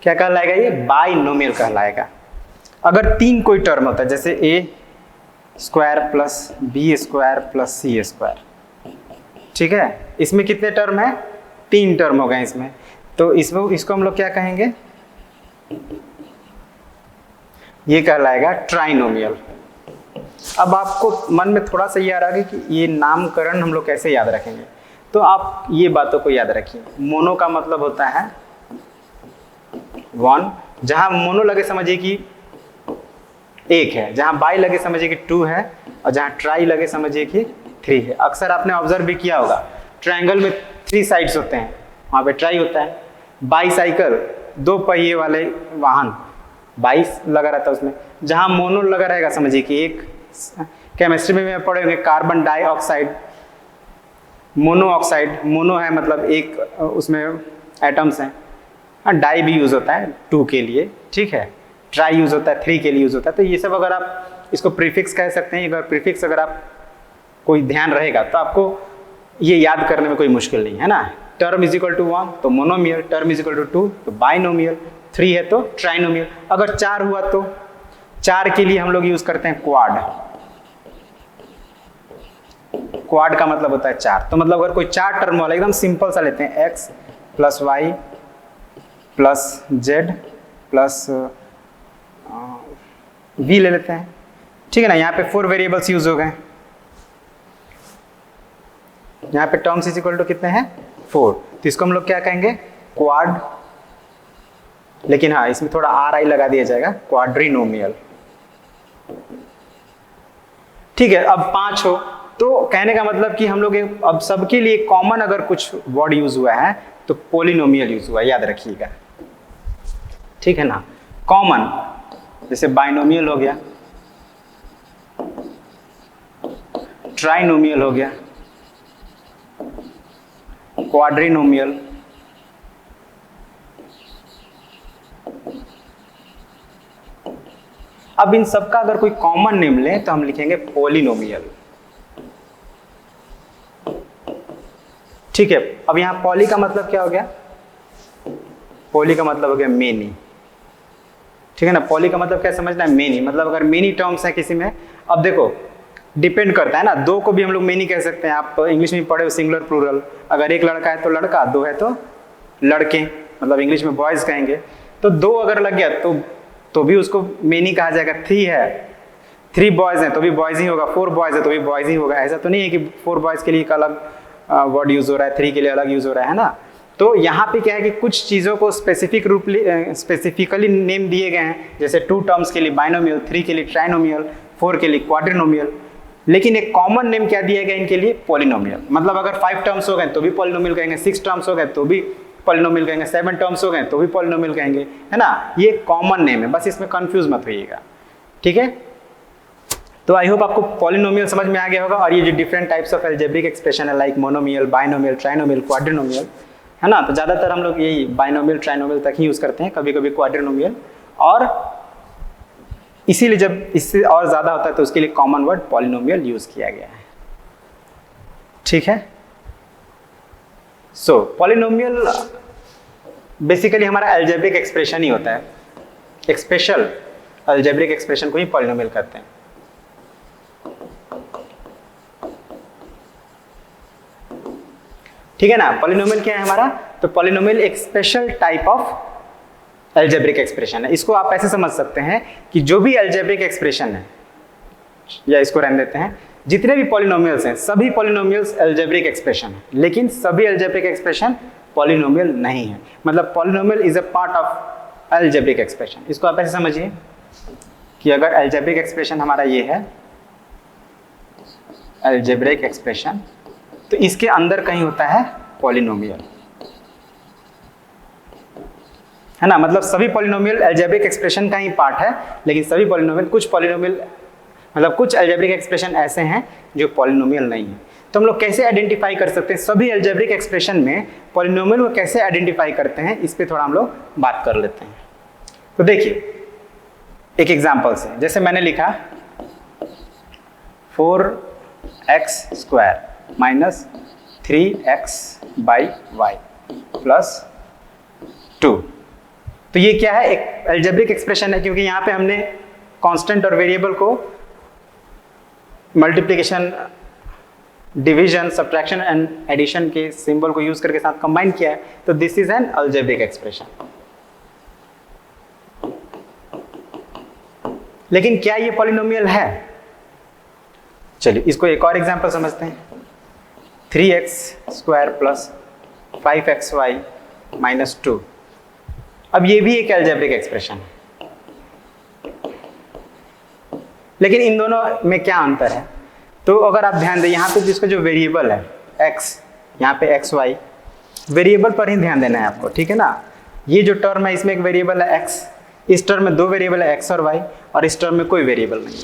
क्या कहलाएगा, ये बाइनोमियल कहलाएगा। अगर 3 कोई टर्म होता है, जैसे a² + b² + c², ठीक है, इसमें कितने टर्म है, 3 टर्म हो गए इसमें, तो इसको हम लोग क्या कहेंगे, ये कहलाएगा ट्राइनोमियल। अब आपको मन में थोड़ा सा ये आ रहा है कि ये नामकरण हम लोग कैसे याद रखेंगे, तो आप ये बातों को याद रखिए। मोनो का मतलब होता है 1, जहां मोनो लगे समझिए कि 1 है, जहां बाई लगे समझिए कि 2 है, और जहां ट्राई लगे समझिए कि 3 है। अक्सर आपने ऑब्जर्व भी किया होगा, ट्रायंगल में 3 साइड्स होते हैं, वहां पे ट्राई होता है। बाईसाइकिल, 2 पहिए वाले वाहन, 22 लगा रहता है उसमें। जहां मोनो लगा रहेगा समझिए कि 1, केमिस्ट्री में पढ़े होंगे कार्बन डाइऑक्साइड, मोनोऑक्साइड, मोनो है मतलब एक, उसमें एटम्स हैं। डाई भी यूज होता है 2 के लिए, ठीक है, ट्राई यूज होता है 3 के लिए यूज होता है। तो ये सब अगर आप इसको प्रीफिक्स कह सकते हैं, अगर प्रीफिक्स अगर आप कोई ध्यान रहेगा तो आपको ये याद करने में कोई मुश्किल नहीं है ना। टर्म इज इक्वल टू 1 तो monomial, term is equal to 2 तो बाइनोमियल, 3 है तो ट्राइनोमियल। अगर 4 हुआ तो 4 के लिए हम लोग यूज करते हैं क्वाड। क्वाड का मतलब होता है 4, तो मतलब अगर कोई 4 टर्म वाला एकदम सिंपल सा लेते हैं, x + y + z + v ले लेते हैं, ठीक है ना। यहाँ पे 4 वेरिएबल्स यूज हो गए, यहाँ पे टर्म्स इज इक्वल टू कितने हैं, 4, तो इसको हम लोग क्या कहेंगे, क्वाड। लेकिन हाँ, इसमें थोड़ा RI लगा दिया जाएगा, क्वाड्रिनोमियल। ठीक है, अब 5 हो तो कहने का मतलब कि हम लोग अब सबके लिए कॉमन अगर कुछ वर्ड यूज हुआ है तो पोलिनोमियल यूज हुआ है, याद रखिएगा, ठीक है ना। कॉमन जैसे बाइनोमियल हो गया, ट्राइनोमियल हो गया, क्वाड्रिनोमियल, अब इन सबका अगर कोई कॉमन नेम लें तो हम लिखेंगे पोलिनोमियल, ठीक है। अब यहां पॉली का मतलब क्या हो गया, पॉली का मतलब हो गया मेनी, ठीक है ना। पॉली का मतलब क्या समझना है, मेनी, मतलब अगर मेनी टर्म्स है किसी में। अब देखो डिपेंड करता है ना, 2 को भी हम लोग मेनी कह सकते हैं, आप इंग्लिश में पढ़े हो सिंगुलर प्लूरल, अगर 1 लड़का है तो लड़का, 2 है तो लड़के, मतलब इंग्लिश में बॉयज कहेंगे। तो 2 अगर लग गया तो भी उसको मेनी कहा जाएगा। 3 है, 3 बॉयज हैं तो भी बॉयज ही होगा, 4 बॉयज है तो भी बॉयज ही होगा। ऐसा तो नहीं है कि 4 बॉयज के लिए एक अलग वर्ड यूज़ हो रहा है, 3 के लिए अलग यूज़ हो रहा है ना। तो यहाँ पे क्या है कि कुछ चीज़ों को स्पेसिफिकली नेम दिए गए हैं, जैसे 2 टर्म्स के लिए बाइनोमियल, 3 के लिए ट्राइनोमियल, 4 के लिए क्वाड्रिनोमियल। लेकिन एक कॉमन नेम क्या दिया गया इनके लिए? पॉलिनोमियल। मतलब अगर 5 टर्म्स हो गए तो भी पॉलिनोमियल कहेंगे, 6 टर्म्स हो गए तो भी पॉलिनोमियल कहेंगे, 7 टर्म्स हो गए तो भी पॉलिनोमियल कहेंगे, है ना। ये कॉमन नेम है, बस इसमें कंफ्यूज मत होइएगा, ठीक है। तो आई होप आपको पॉलिनोमियल समझ में आ गया होगा। और ये जो different types of algebraic expression है, लाइक मोनोमियल, बाइनोमियल, ट्राइनोमियल, क्वाड्रिनोमियल, है ना। तो ज़्यादातर हम लोग यही बाइनोमियल, ट्राइनोमियल तक ही यूज़ करते हैं, कभी कभी क्वाड्रिनोमियल। और इसीलिए जब इससे और ज़्यादा होता है तो उसके लिए कॉमन वर्ड पॉलिनोमियल यूज़ किया गया है, ठीक है। सो पॉलिनोमियल बेसिकली हमारा अलजेब्रिक एक्सप्रेशन ही होता है, एक स्पेशल अलजेब्रिक एक्सप्रेशन को ही पॉलिनोमियल कहते हैं। ठीक है ना। पॉलिनोमियल क्या है हमारा? तो पॉलिनोमियल एक special type of algebraic expression है। इसको आप ऐसे समझ सकते हैं कि जो भी अलजेब्रिक एक्सप्रेशन है, या इसको रहने देते हैं, जितने भी पॉलिनोमियल्स हैं सभी पॉलिनोमियल्स अलजेब्रिक एक्सप्रेशन है, लेकिन सभी अलजेब्रिक एक्सप्रेशन पॉलिनोमियल नहीं है। मतलब polynomial is a part of algebraic expression. इसको आप ऐसे समझिए कि अगर अलजेब्रिक एक्सप्रेशन हमारा ये है अलजेब्रिक एक्सप्रेशन, तो इसके अंदर कहीं होता है पॉलिनोमियल, है ना। मतलब सभी पॉलिनोमियल अलजेब्रिक एक्सप्रेशन का ही पार्ट है, लेकिन सभी पॉलिनोमियल, कुछ पॉलिनोमियल मतलब कुछ अलजेब्रिक एक्सप्रेशन ऐसे हैं जो पॉलिनोमियल नहीं है। तो हम लोग कैसे आइडेंटिफाई कर सकते हैं सभी अलजेब्रिक एक्सप्रेशन में पॉलिनोमियल को कैसे आइडेंटिफाई करते हैं, इस पे थोड़ा हम लोग बात कर लेते हैं। तो देखिए एक एग्जांपल से, जैसे मैंने लिखा 4x² माइनस 3x/y प्लस 2। तो ये क्या है? एक अलजेब्रिक एक्सप्रेशन है, क्योंकि यहाँ पे हमने कांस्टेंट और वेरिएबल को multiplication, division, subtraction and addition के सिंबल को यूज करके साथ कंबाइन किया है। तो this is an algebraic expression. लेकिन क्या ये पॉलिनोमियल है? चलिए इसको एक और एग्जांपल समझते हैं। 3x² plus 5xy minus 2। अब ये भी एक अलजेब्रिक एक्सप्रेशन है, लेकिन इन दोनों में क्या अंतर है? तो अगर आप ध्यान दें, यहाँ पे जिसका जो वेरिएबल है x, यहाँ पे xy, वेरिएबल पर ही ध्यान देना है आपको, ठीक है ना। ये जो टर्म है इसमें एक वेरिएबल है x, इस टर्म में 2 वेरिएबल है x और y, और इस टर्म में कोई वेरिएबल नहीं है।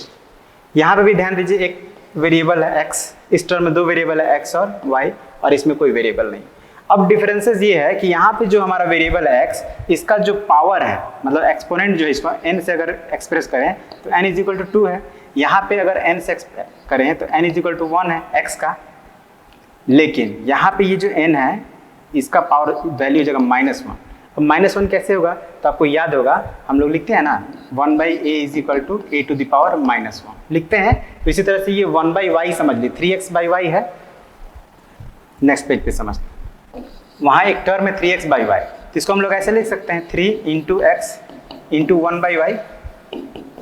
यहाँ पे भी ध्यान दीजिए, एक वेरिएबल है x, इस टर्म में 2 वेरिएबल है x और y, और इसमें कोई वेरिएबल नहीं। अब डिफरेंसेस ये है कि यहाँ पे जो हमारा वेरिएबल है x, इसका जो पावर है, मतलब एक्सपोनेंट जो है, इसको n से अगर एक्सप्रेस करें तो n = 2 है। यहाँ पे अगर n से करें तो n = 1 है x का। लेकिन यहाँ पे ये जो n है, इसका पावर वैल्यू हो जाएगा -1। अब -1 कैसे होगा? तो आपको याद होगा, हम लोग लिखते हैं ना 1/a = a⁻⁻1 लिखते हैं। तो इसी तरह से ये 1/y समझ ली, 3x/y है। नेक्स्ट पेज पे समझते हैं, वहाँ एक टर्म है 3x/y, तो इसको हम लोग ऐसे लिख सकते हैं 3 × x × 1/y,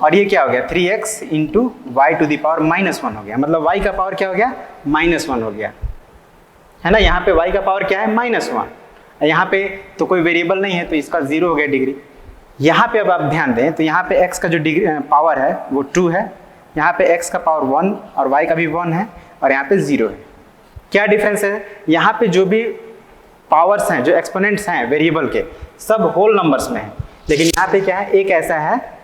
और ये क्या हो गया? 3x × y⁻⁻1 हो गया। मतलब y का पावर क्या हो गया? -1 हो गया, है ना। यहाँ पे y का पावर क्या है? -1। यहाँ पे तो कोई वेरिएबल नहीं है, तो इसका 0 हो गया डिग्री। यहाँ पे अब आप ध्यान दें तो यहाँ पे x का जो डिग्री पावर है वो 2 है, यहाँ पे x का पावर 1 और y का भी 1 है, और यहाँ पे 0 है। क्या डिफरेंस है? यहाँ पे जो भी पावर्स हैं, जो एक्सपोनेंट्स हैं वेरिएबल के, सब होल नंबर्स में है, लेकिन यहाँ पे क्या है? एक ऐसा है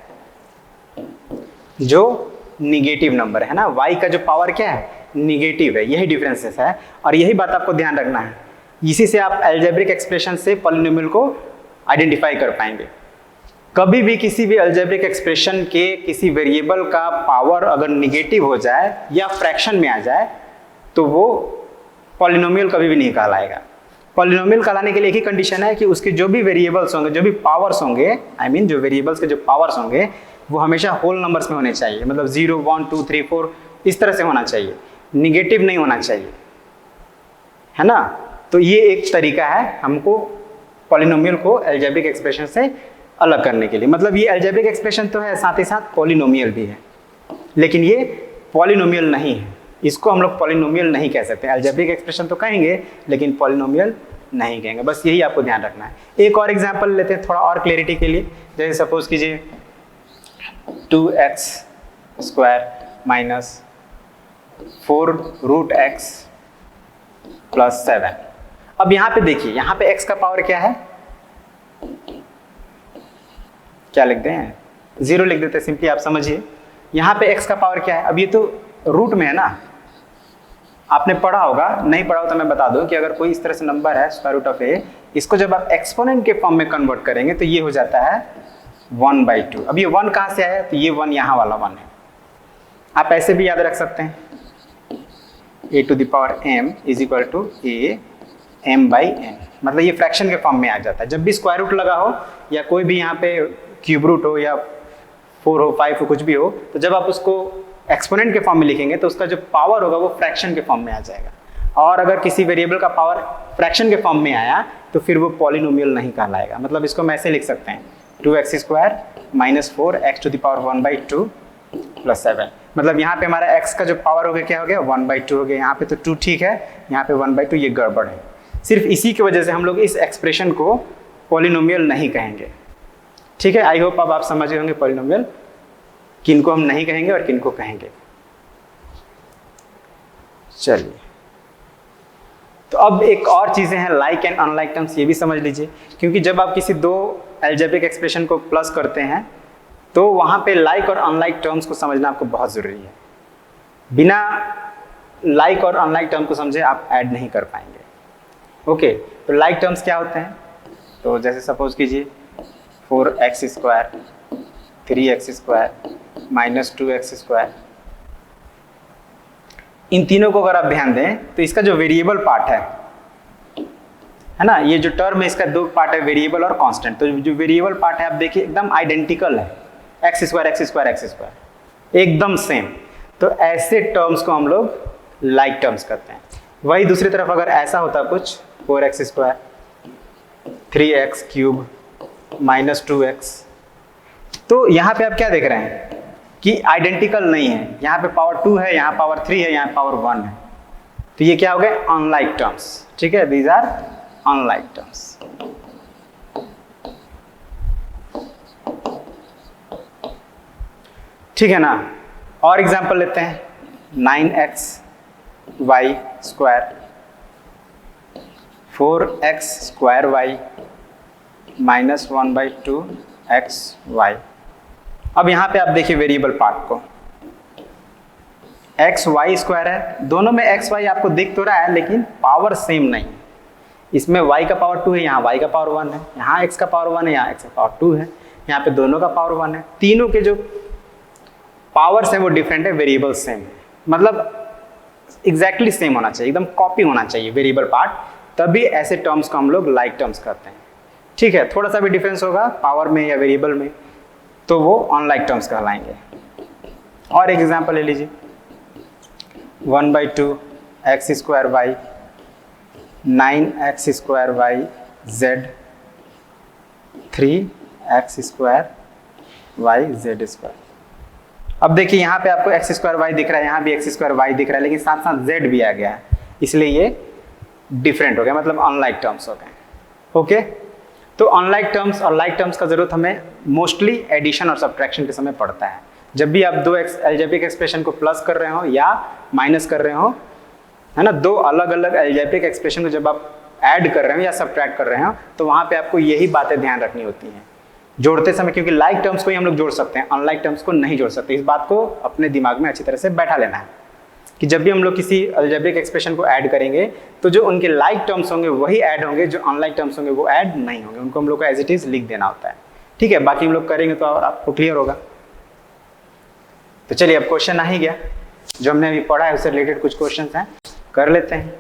जो निगेटिव नंबर है ना। y का जो पावर क्या है? निगेटिव है। यही डिफरेंसेस है, और यही बात आपको ध्यान रखना है। इसी से आप अलजेब्रिक एक्सप्रेशन से पॉलिनोमियल को आइडेंटिफाई कर पाएंगे। कभी भी किसी भी अलजेब्रिक एक्सप्रेशन के किसी वेरिएबल का पावर अगर निगेटिव हो जाए या फ्रैक्शन में आ जाए, तो वो पॉलिनोमियल कभी भी नहीं कहलाएगा। पॉलिनोमियल कहलाने के लिए एक ही कंडीशन है कि उसके जो भी वेरिएबल्स होंगे, जो भी पावर्स होंगे, जो वेरिएबल्स के जो पावर्स होंगे, वो हमेशा होल नंबर्स में होने चाहिए। मतलब 0, 1, 2, 3, 4 इस तरह से होना चाहिए, निगेटिव नहीं होना चाहिए, है ना। तो ये एक तरीका है हमको पॉलिनोमियल को अलजेब्रिक एक्सप्रेशन से अलग करने के लिए। मतलब ये अलजेब्रिक एक्सप्रेशन तो है, साथ ही साथ पॉलिनोमियल भी है, लेकिन ये पॉलिनोमियल नहीं है। इसको हम लोग पॉलिनोमियल नहीं कह सकते। अलजेब्रिक एक्सप्रेशन तो कहेंगे लेकिन पॉलिनोमियल नहीं कहेंगे, बस यही आपको ध्यान रखना है। एक और एग्जांपल लेते हैं थोड़ा और क्लैरिटी के लिए। जैसे सपोज कीजिए 2x square minus 4√x plus 7। अब यहाँ पे देखिए, यहाँ पे x का पावर क्या है, क्या लिखते हैं, 0 लिख देते हैं सिंपली, आप समझिए। यहाँ पे x का पावर क्या है, अब ये तो रूट में है ना, आपने पढ़ा होगा, नहीं पढ़ा हो तो मैं बता दूं कि अगर कोई इस तरह से नंबर है स्क्वायर रूट ऑफ a, इसको जब आप एक्सपोनेंट के फॉर्म में कन्वर्ट करेंगे तो ये हो जाता है 1/2। अब ये 1 कहाँ से आया, तो ये 1 यहाँ वाला 1 है। आप ऐसे भी याद रख सकते हैं, a⁴m = a m/n, मतलब ये फ्रैक्शन के फॉर्म में आ जाता है। जब भी स्क्वायर रूट लगा हो या कोई भी यहाँ पे क्यूब रूट हो या 4 हो 5 हो कुछ भी हो, तो जब आप उसको एक्सपोनेंट के फॉर्म में लिखेंगे तो उसका जो पावर होगा वो फ्रैक्शन के फॉर्म में आ जाएगा। और अगर किसी वेरिएबल का पावर फ्रैक्शन के फॉर्म में आया तो फिर वो पॉलिनोमियल नहीं कहलाएगा। मतलब इसको मैं ऐसे लिख सकते हैं 2x² - 4x⁴1/2 + 7। मतलब यहाँ पे हमारा x का जो पावर हो गया क्या हो गया, 1/2 हो गया। यहाँ पे तो 2 ठीक है, यहाँ पे 1/2 ये गड़बड़ है। सिर्फ इसी की वजह से हम लोग इस एक्सप्रेशन को पॉलिनोमियल नहीं कहेंगे। ठीक है, आई होप अब आप समझ गए होंगे पॉलिनोमियल किनको हम नहीं कहेंगे और किनको कहेंगे। चलिए, तो अब एक और चीज़ें हैं लाइक एंड अनलाइक टर्म्स, ये भी समझ लीजिए। क्योंकि जब आप किसी दो अलजेब्रिक एक्सप्रेशन को प्लस करते हैं तो वहाँ पे लाइक और अनलाइक टर्म्स को समझना आपको बहुत ज़रूरी है। बिना लाइक और अनलाइक टर्म को समझे आप ऐड नहीं कर पाएंगे। ओके, तो लाइक टर्म्स क्या होते हैं, तो जैसे सपोज कीजिए 4x², 3x² -2x²। इन तीनों को अगर आप ध्यान दें तो इसका जो वेरिएबल पार्ट है ना, ये जो टर्म है इसका 2 पार्ट है, वेरिएबल और कांस्टेंट। तो जो वेरिएबल पार्ट है आप देखिए एकदम आइडेंटिकल है, x², एकदम सेम। तो ऐसे टर्म्स को हम लोग लाइक टर्म्स कहते हैं। वही दूसरी तरफ अगर ऐसा होता कुछ 4x², 3x³ -2x, तो यहाँ पे आप क्या देख रहे हैं कि आइडेंटिकल नहीं है। यहाँ पे पावर 2 है, यहाँ पावर 3 है, यहाँ पावर 1 है। तो ये क्या हो गए, अनलाइक टर्म्स। ठीक है, दीज आर अनलाइक टर्म्स। ठीक है ना, और एग्जांपल लेते हैं 9xy², 4x² -1/2xy। अब यहाँ पे आप देखिए वेरिएबल पार्ट को, x/y² है, दोनों में x/y आपको दिख तो रहा है लेकिन पावर सेम नहीं है। इसमें y का पावर 2 है, यहाँ y का पावर 1 है, यहाँ x का पावर 1 है, यहाँ x का पावर 2 है, यहाँ पे दोनों का पावर 1 है। तीनों के जो पावर्स हैं वो डिफरेंट है, वेरिएबल सेम है। मतलब एग्जैक्टली सेम होना चाहिए, एकदम कॉपी होना चाहिए वेरिएबल पार्ट, तभी ऐसे टर्म्स को हम लोग लाइक टर्म्स कहते हैं। ठीक है, थोड़ा सा भी डिफरेंस होगा पावर में या वेरिएबल में तो वो अनलाइक टर्म्स कहलाएंगे। और एक एग्जांपल ले लीजिए 1/2x² y 9x² z 3x² y z²। अब देखिए यहाँ पे आपको x² y दिख रहा है, यहाँ भी x² y दिख रहा है, लेकिन साथ साथ z भी आ गया है, इसलिए ये डिफरेंट हो गया, मतलब अनलाइक टर्म्स हो गए। ओके, तो अनलाइक टर्म्स और लाइक टर्म्स का जरूरत हमें मोस्टली एडिशन और सब्ट्रैक्शन के समय पड़ता है। जब भी आप दो अलजेब्रिक एक्सप्रेशन को प्लस कर रहे हो या माइनस कर रहे हो, है ना, दो अलग अलग अलजेब्रिक एक्सप्रेशन को जब आप ऐड कर रहे हो या सब्ट्रैक्ट कर रहे हो तो वहाँ पे आपको यही बातें ध्यान रखनी होती हैं जोड़ते समय, क्योंकि लाइक टर्म्स को ही हम लोग जोड़ सकते हैं, अनलाइक टर्म्स को नहीं जोड़ सकते। इस बात को अपने दिमाग में अच्छी तरह से बैठा लेना है कि जब भी हम लोग किसी अलजेब्रिक एक्सप्रेशन को ऐड करेंगे तो जो उनके लाइक टर्म्स होंगे वही ऐड होंगे, जो अनलाइक टर्म्स होंगे वो ऐड नहीं होंगे, उनको हम लोग को एज इट इज लिख देना होता है। ठीक है, बाकी हम लोग करेंगे तो आपको क्लियर होगा। तो चलिए, अब क्वेश्चन आ ही गया, जो हमने अभी पढ़ा है उससे रिलेटेड कुछ क्वेश्चन हैं, कर लेते हैं।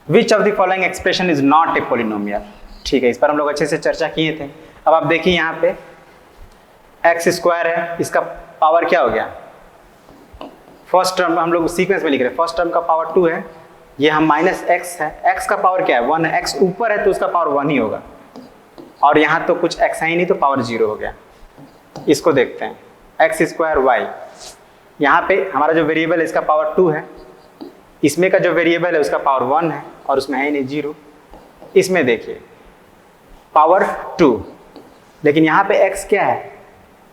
Which of the following expression is not a polynomial. ठीक है, इस पर हम लोग अच्छे से चर्चा किए थे। अब आप देखिए यहाँ पे x² है, इसका पावर क्या हो गया, फर्स्ट टर्म हम लोग सीक्वेंस में लिख रहे हैं, फर्स्ट टर्म का पावर 2 है, ये हम -x है, x का पावर क्या है 1 है, x ऊपर है तो उसका पावर 1 ही होगा, और यहाँ तो कुछ x है ही नहीं तो पावर 0 हो गया। इसको देखते हैं x² y, यहाँ पे हमारा जो वेरिएबल है इसका पावर 2 है, इसमें का जो वेरिएबल है उसका पावर 1 है और उसमें है ही नहीं 0। इसमें देखिए पावर 2, लेकिन यहाँ पे x क्या है,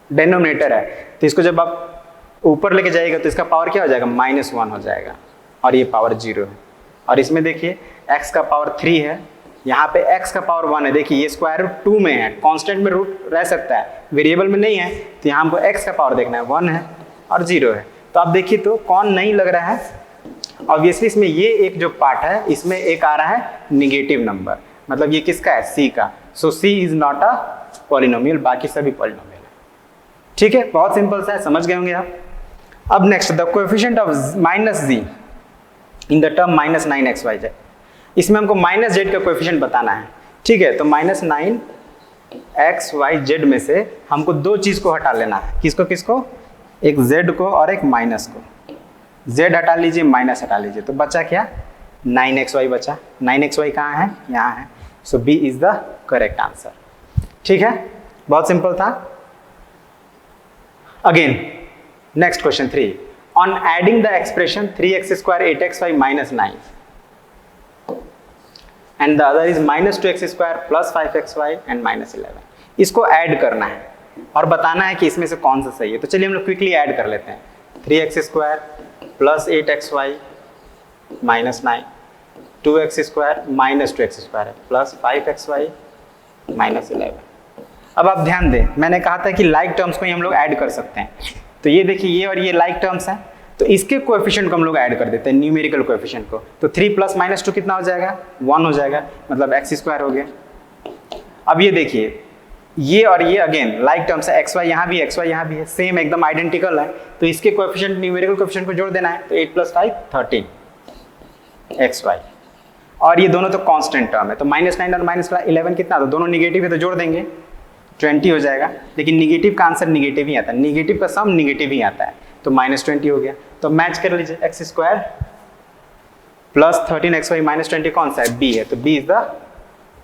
डेनोमिनेटर है, तो इसको जब आप ऊपर लेके जाइएगा तो इसका पावर क्या हो जाएगा, -1 हो जाएगा और ये पावर 0 है। और इसमें देखिए x का पावर 3 है, यहाँ पे x का पावर 1 है। देखिए ये स्क्वायर रूट 2 में है, कांस्टेंट में रूट रह सकता है, वेरिएबल में नहीं है, तो यहाँ हमको x का पावर देखना है, 1 है और 0 है। तो आप देखिए तो कौन नहीं लग रहा है, ऑब्वियसली इसमें ये एक जो पार्ट है इसमें एक आ रहा है निगेटिव नंबर, मतलब ये किसका है, c का। सो c is not a polynomial, बाकी सभी पॉलिनोमियल है। ठीक है, बहुत सिंपल सा है, समझ गए होंगे आप। अब next, the coefficient of -z in the term -9xyz, इसमें हमको -z का कोएफिशिएंट बताना है। ठीक है, तो -9xyz में से हमको दो चीज को हटा लेना है, किसको किसको, एक z को और एक माइनस को। z हटा लीजिए, माइनस हटा लीजिए, तो बचा क्या, 9xy बचा। 9xy कहाँ है, यहाँ है। सो b is the correct answer. ठीक है, बहुत सिंपल था। Again next question 3, on adding the expression 3x² 8xy -9 and the other is -2x² + 5xy and -11, इसको ऐड करना है और बताना है कि इसमें से कौन सा सही है। तो चलिए हम लोग क्विकली ऐड कर लेते हैं। 3x² + 8xy -9, 2x² -2x² है, + 5xy -11। अब आप ध्यान दें, मैंने कहा था कि लाइक टर्म्स को ही हम लोग ऐड कर सकते हैं। तो ये देखिए ये और ये लाइक टर्म्स हैं, तो इसके कोएफिशिएंट को हम लोग ऐड कर देते हैं, न्यूमेरिकल कोएफिशिएंट को। तो 3 + -2 कितना हो जाएगा, 1 हो जाएगा, मतलब x² हो गया। अब ये देखिए ये और ये अगेन लाइक टर्म्स है, xy यहाँ भी xy यहाँ भी है, सेम एकदम आइडेंटिकल है, तो इसके कोएफिशिएंट न्यूमेरिकल कोएफिशिएंट को जोड़ देना है। तो 8 + 5 13 xy, और ये दोनों तो कांस्टेंट टर्म है, तो -9 और -11 कितना, तो दोनों निगेटिव है तो जोड़ देंगे 20 हो जाएगा। लेकिन निगेटिव का आंसर निगेटिव ही आता है, निगेटिव का सम निगेटिव ही आता है, तो -20 हो गया। तो मैच कर लीजिए, x² + 13xy -20 कौन सा है, b है, तो b is the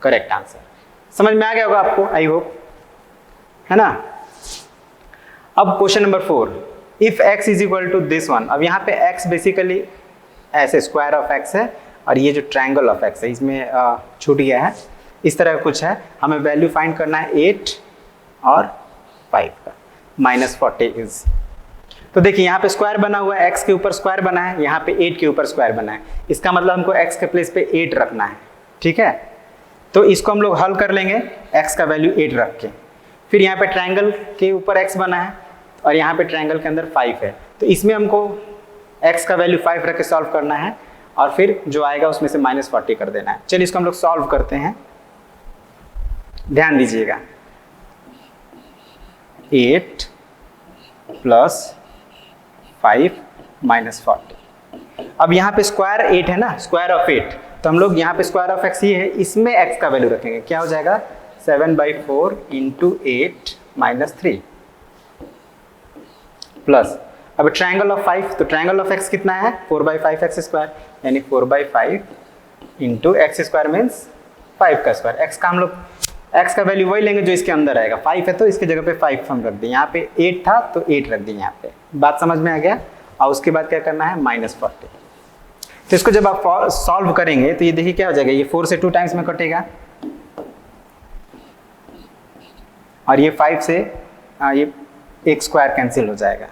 correct answer. समझ में आ गया होगा आपको, आई होप, है ना। अब question number 4, if x is equal to this one. अब यहाँ पे x बेसिकली ऐसे स्क्वायर ऑफ x है और ये जो ट्रायंगल ऑफ x है इसमें छूट गया है, इस तरह का कुछ है। हमें वैल्यू फाइंड करना है 8 और 5 का, -40 इज। तो देखिए यहाँ पे स्क्वायर बना हुआ है, x के ऊपर स्क्वायर बना है, यहाँ पे 8 के ऊपर स्क्वायर बना है, इसका मतलब हमको x के प्लेस पे 8 रखना है। ठीक है, तो इसको हम लोग हल कर लेंगे x का वैल्यू 8 रख के। फिर यहाँ पे ट्रायंगल के ऊपर x बना है और यहाँ पे ट्रायंगल के अंदर 5 है, तो इसमें हमको x का वैल्यू 5 रख के सॉल्व करना है और फिर जो आएगा उसमें से -40 कर देना है। चलिए इसको हम लोग सॉल्व करते हैं, ध्यान दीजिएगा। 8 + 5 -40। अब यहाँ पे स्क्वायर 8 है ना, स्क्वायर ऑफ 8, तो हम लोग यहाँ पे स्क्वायर ऑफ x ही है, इसमें x का वैल्यू रखेंगे, क्या हो जाएगा 7/4 × 8 - 3 प्लस, अब ट्रायंगल ऑफ 5, तो ट्रायंगल ऑफ x कितना है 4/5x², यानी 4/5 × x² मीन्स 5 का स्क्वायर। x का हम लोग x का वैल्यू वही लेंगे जो इसके अंदर आएगा, 5 है तो इसके जगह पे 5 हम रख दें, यहाँ पे 8 था तो 8 रख दें यहाँ पे। बात समझ में आ गया। और उसके बाद क्या करना है -40। तो इसको जब आप सॉल्व करेंगे तो ये देखिए क्या हो जाएगा, ये 4 से 2 टाइम्स में कटेगा और ये 5 से ये एक स्क्वायर कैंसिल हो जाएगा।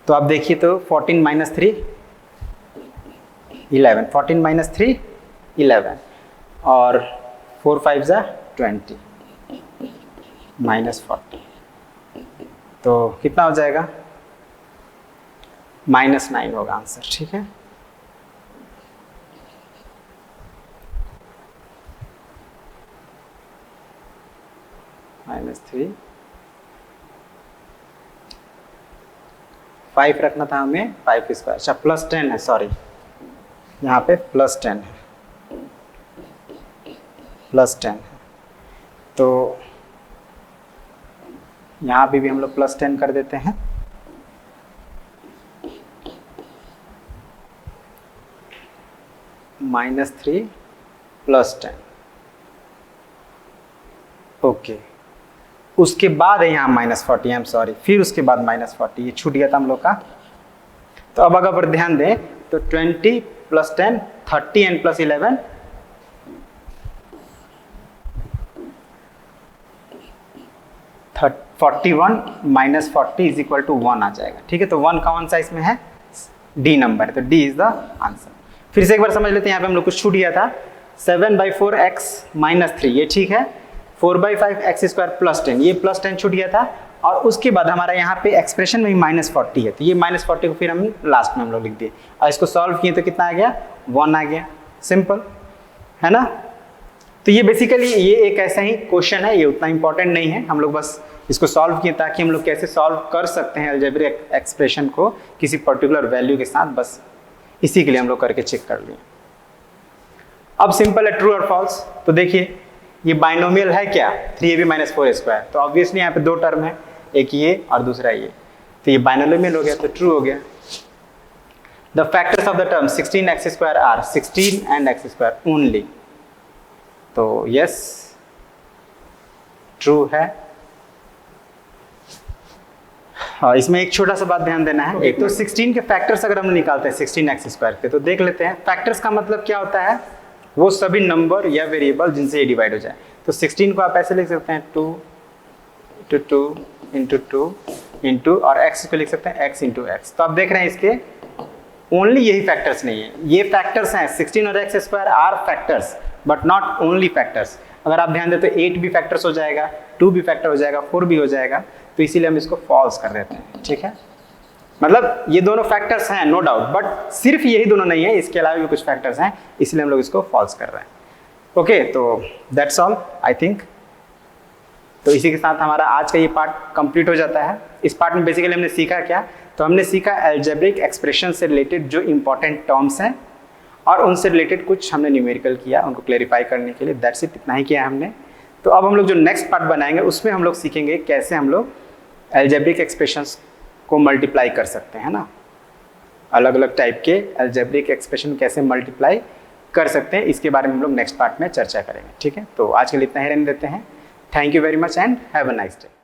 तो आप देखिए तो 14 - 3 11, 14 - 3 11 और 4 × 5 = 20 -40, तो कितना हो जाएगा -9 होगा आंसर। ठीक है, -3, 5 रखना था हमें, 5², अच्छा +10 है, सॉरी यहाँ पे +10 है, +10 है, तो यहाँ भी हम लोग +10 कर देते हैं। -3 +10, ओके। उसके बाद है यहाँ -40, आई एम सॉरी, फिर उसके बाद -40, ये छूट गया था हम लोग का। तो अब अगर ध्यान दें तो 20 plus 10, 30 and plus 11, 41 minus 40 is equal to 1 आ जाएगा। ठीक है, तो 1 कौन सा इसमें है, डी नंबर है, तो डी इज द आंसर। फिर से एक बार समझ लेते हैं, यहाँ पे हम लोग कुछ छूट गया था, 7/4 x माइनस 3 ये ठीक है, 4/5 x स्क्वायर प्लस 10 ये प्लस 10 छूट गया था, और उसके बाद हमारा यहाँ पे एक्सप्रेशन में -40 है, तो ये -40 को फिर हम लास्ट में हम लोग लिख दिए और इसको सॉल्व किए तो कितना आ गया, 1 आ गया। सिंपल है ना। तो ये बेसिकली ये एक ऐसा ही क्वेश्चन है, ये उतना इंपॉर्टेंट नहीं है, हम लोग बस इसको सॉल्व किए ताकि हम लोग कैसे सॉल्व कर सकते हैं अलजेब्रिक एक्सप्रेशन को किसी पर्टिकुलर वैल्यू के साथ, बस इसी के लिए हम लोग करके चेक कर लिए। अब सिंपल है ट्रू और फॉल्स। तो देखिए ये बाइनोमियल है क्या, 3ab - 4a², तो ऑब्वियसली यहाँ पे दो टर्म है, एक ये और दूसरा ये, तो ये बाइनोमियल हो गया, तो ट्रू हो गया। The factors of the term 16x² are 16 and x² only, तो यस ट्रू है। हाँ, इसमें एक छोटा सा बात ध्यान देना है, एक तो 16 के फैक्टर्स अगर हम निकालते हैं 16x² के, तो देख लेते हैं फैक्टर्स का मतलब क्या होता है, वो सभी नंबर या वेरिएबल जिनसे ये डिवाइड हो जाए। तो 16 को आप ऐसे लिख सकते हैं 2 × 2 × 2 इंटू, और x को लिख सकते हैं x × x। तो आप देख रहे हैं इसके ओनली यही फैक्टर्स नहीं है, ये फैक्टर्स हैं 16 और x² are factors but not only factors. अगर आप ध्यान दें तो 8 भी फैक्टर्स हो जाएगा, 2 भी फैक्टर हो जाएगा, 4 भी हो जाएगा, तो इसीलिए हम इसको फॉल्स कर देते हैं। ठीक है, मतलब ये दोनों फैक्टर्स हैं नो डाउट, बट सिर्फ यही दोनों नहीं है, इसके अलावा भी कुछ फैक्टर्स हैं, इसलिए हम लोग इसको फॉल्स कर रहे हैं। ओके, तो दैट्स ऑल आई थिंक। तो इसी के साथ हमारा आज का ये पार्ट कंप्लीट हो जाता है। इस पार्ट में बेसिकली हमने सीखा क्या, तो हमने सीखा अलजेब्रिक एक्सप्रेशन से रिलेटेड जो इंपॉर्टेंट टर्म्स हैं और उनसे रिलेटेड कुछ हमने न्यूमेरिकल किया उनको क्लेरिफाई करने के लिए, दैट्स इट, इतना ही किया हमने। तो अब हम लोग जो नेक्स्ट पार्ट बनाएंगे उसमें हम लोग सीखेंगे कैसे हम लोग अलजेब्रिक एक्सप्रेशंस को मल्टीप्लाई कर सकते हैं ना, अलग अलग टाइप के अलजेब्रिक एक्सप्रेशन कैसे मल्टीप्लाई कर सकते हैं, इसके बारे में हम लोग नेक्स्ट पार्ट में चर्चा करेंगे। ठीक है, तो आज के लिए इतना ही रहने देते हैं। Thank you very much and have a nice day.